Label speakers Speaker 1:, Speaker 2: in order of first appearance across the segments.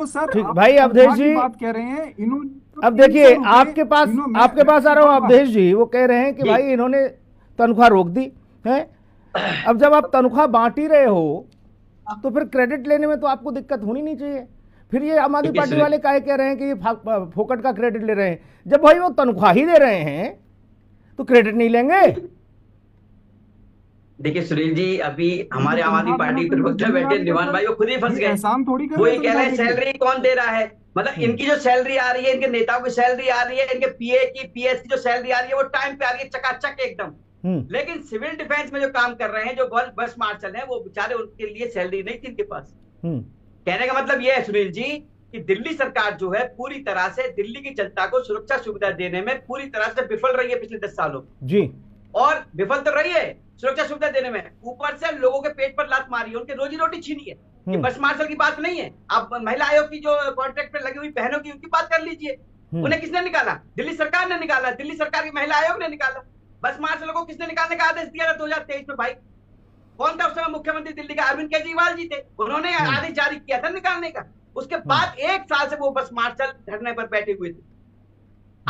Speaker 1: तो सर
Speaker 2: ठीक
Speaker 1: आप
Speaker 2: भाई अवधेश
Speaker 1: तनख्वाह की
Speaker 2: जी,
Speaker 1: बात कह रहे हैं, इन्होंने
Speaker 2: अब
Speaker 1: 300
Speaker 2: देखिए
Speaker 1: रुपए
Speaker 2: आपके पास आ रहा हूँ अवधेश जी, वो कह रहे हैं कि
Speaker 3: जी।
Speaker 2: भाई इन्होंने तनख्वाह रोक दी है। अब जब आप तनख्वाह बांट ही रहे हो तो फिर क्रेडिट लेने में तो आपको दिक्कत होनी नहीं चाहिए। फिर ये आम आदमी
Speaker 3: देखिए
Speaker 2: पार्टी
Speaker 3: सुनील,
Speaker 2: वाले काहे कह रहे हैं कि ये फोकट का क्रेडिट ले रहे हैं, जब भाई वो तनख्वाह ही दे रहे हैं तो क्रेडिट नहीं लेंगे।
Speaker 3: देखिए सुनील जी, अभी
Speaker 1: इनको
Speaker 3: हमारे आम आदमी
Speaker 1: तनख्वाह देना
Speaker 3: पार्टी
Speaker 1: तो इनकी
Speaker 3: प्रवक्ता बैठे
Speaker 1: जिम्मेदारी है
Speaker 3: निवान
Speaker 1: सर,
Speaker 3: भाई, वो खुद ही फंस
Speaker 1: ये
Speaker 3: गए।
Speaker 1: एहसान थोड़ी कर
Speaker 3: वो
Speaker 1: रहे
Speaker 3: ये
Speaker 1: हैं
Speaker 3: कह रहे
Speaker 1: तनख्वाह
Speaker 3: हैं
Speaker 1: दे के।
Speaker 3: सैलरी कौन दे रहा है। मतलब
Speaker 2: हम्म।
Speaker 3: इनकी जो सैलरी आ रही है, इनके नेताओं की सैलरी आ रही है, इनके पीए की पीएस की जो सैलरी आ रही है वो टाइम पे आ रही है, चकाचक एकदम।
Speaker 2: हम्म।
Speaker 3: लेकिन सिविल डिफेंस में जो काम कर रहे हैं, जो बस मार्शल हैं, वो बेचारे, उनके लिए सैलरी नहीं थी इनके पास।
Speaker 2: हम्म।
Speaker 3: कहने का मतलब ये है सुनील जी कि दिल्ली सरकार जो है पूरी तरह से दिल्ली की जनता को सुरक्षा सुविधा देने में पूरी तरह से विफल रही है पिछले 10 सालों में।
Speaker 2: जी।
Speaker 3: और विफल तो रही है सुरक्षा सुविधा देने में, ऊपर से लोगों के पेट पर लात मारी है, उनके रोजी रोटी छीनी है। ये बस मार्शल की बात नहीं है। आप महिला आयोग की जो कॉन्ट्रैक्ट पे लगी हुई बहनों की, उनकी बात कर लीजिए। उन्हें किसने निकाला? दिल्ली सरकार ने निकाला, दिल्ली सरकार की महिला आयोग ने निकाला। बस मार्शल को किसने निकालने का आदेश दिया था 2023 में भाई? कौन था उस समय मुख्यमंत्री दिल्ली का? अरविंद केजरीवाल जी थे, उन्होंने आदेश जारी किया था निकालने का। उसके बाद 1 साल से वो बस मार्शल धरने पर बैठे हुए थे।
Speaker 2: जी।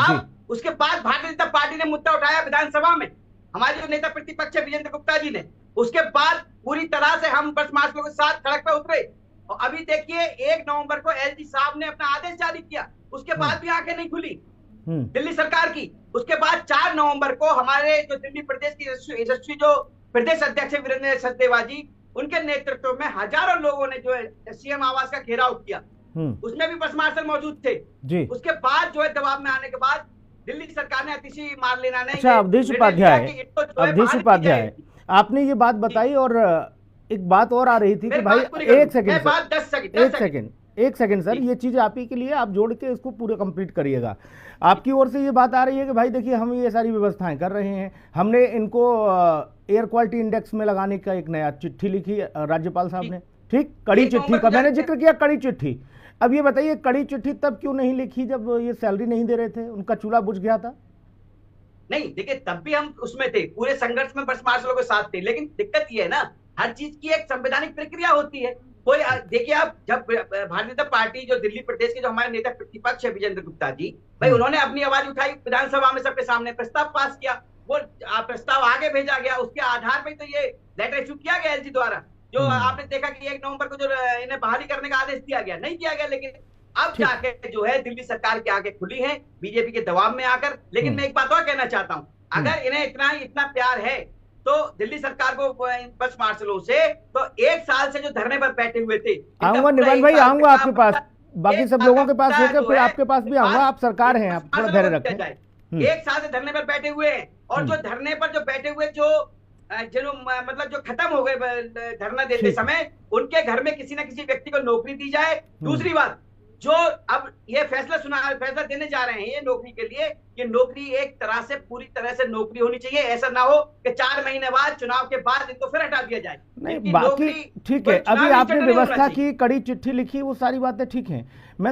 Speaker 3: अब उसके बाद भारतीय जनता पार्टी ने मुद्दा उठाया विधानसभा में, हमारे जो नेता प्रतिपक्ष है विजेंद्र गुप्ता जी ने। उसके बाद पूरी तरह से हम बस मार्शलों के साथ सड़क पर उतरे। और अभी देखिए 1 नवंबर को एलजी साहब ने अपना आदेश जारी किया, उसके बाद भी आंखें नहीं खुली दिल्ली सरकार की। उसके बाद 4 नवंबर को हमारे जो दिल्ली प्रदेश की यशस्वी जो प्रदेश अध्यक्ष वीरेंद्र सचदेवा जी, उनके नेतृत्व में हजारों लोगों ने जो है सीएम आवास का घेराव किया, उसमें भी बस मार्शल मौजूद थे।
Speaker 2: जी।
Speaker 3: उसके बाद जो है दबाव में आने के बाद दिल्ली सरकार ने अतिशी मार्लेना ने,
Speaker 2: अच्छा अवधेश उपाध्याय, अवधेश उपाध्याय, आपने ये बात बताई और एक बात और आ रही थी कि भाई एक सेकंड सर, ये चीज आप ही के लिए, आप जोड़ के इसको पूरे कंप्लीट करिएगा। आपकी ओर से ये बात आ रही है कि भाई देखिए हम ये सारी व्यवस्थाएं कर रहे हैं, हमने इनको एयर क्वालिटी इंडेक्स में लगाने का एक नया चिट्ठी लिखी राज्यपाल साहब ने, ठीक, कड़ी चिट्ठी का मैंने जिक्र किया, कड़ी चिट्ठी। अब ये बताइए कड़ी चिट्ठी तब क्यों नहीं लिखी जब ये सैलरी नहीं दे रहे थे, उनका चूल्हा बुझ गया था?
Speaker 3: नहीं देखिए, तब भी हम उसमें थे, पूरे संघर्ष में बस मार्शलों के साथ थे। लेकिन दिक्कत ये है ना, हर चीज की एक संवैधानिक प्रक्रिया होती है। कोई देखिए, आप जब भारतीय जनता पार्टी जो दिल्ली प्रदेश के जो हमारे नेता प्रतिपक्ष है विजेंद्र गुप्ता जी, भाई उन्होंने अपनी आवाज उठाई विधानसभा में, सबके सामने प्रस्ताव पास किया, वो प्रस्ताव आगे भेजा गया, उसके आधार पर तो ये लेटर इशू किया गया एलजी द्वारा। जो आपने देखा कि 1 नवंबर को जो इन्हें बहाली करने का आदेश दिया गया, नहीं किया गया। लेकिन अब जाके जो है दिल्ली सरकार की आंखें खुली हैं बीजेपी के दबाव में आकर। लेकिन मैं एक बात और कहना चाहता हूं, अगर इन्हें इतना प्यार है तो दिल्ली सरकार को बस मार्शलों से, तो 1 साल से जो धरने पर बैठे हुए थे,
Speaker 2: आऊंगा निवान भाई, आऊंगा आपके पास, बाकी सब लोगों के पास होकर फिर आपके पास भी आऊंगा। आप सरकार हैं, आप थोड़ा धैर्य रखें।
Speaker 3: 1 साल से धरने पर बैठे हुए हैं, और जो धरने पर जो बैठे हुए जो मतलब जो खत्म हो गए धरना देते समय, उनके घर में किसी न किसी व्यक्ति को नौकरी दी जाए। दूसरी बात, जो अब ये फैसला देने जा रहे हैं ये नौकरी के लिए, ये नौकरी एक तरह से पूरी तरह से नौकरी होनी चाहिए। ऐसा ना हो कि 4 महीने बाद, चुनाव के बाद इनको फिर हटा दिया जाए।
Speaker 2: नहीं बाकी ठीक है, अभी आपने व्यवस्था की, कड़ी चिट्ठी लिखी, वो सारी बातें ठीक हैं। मैं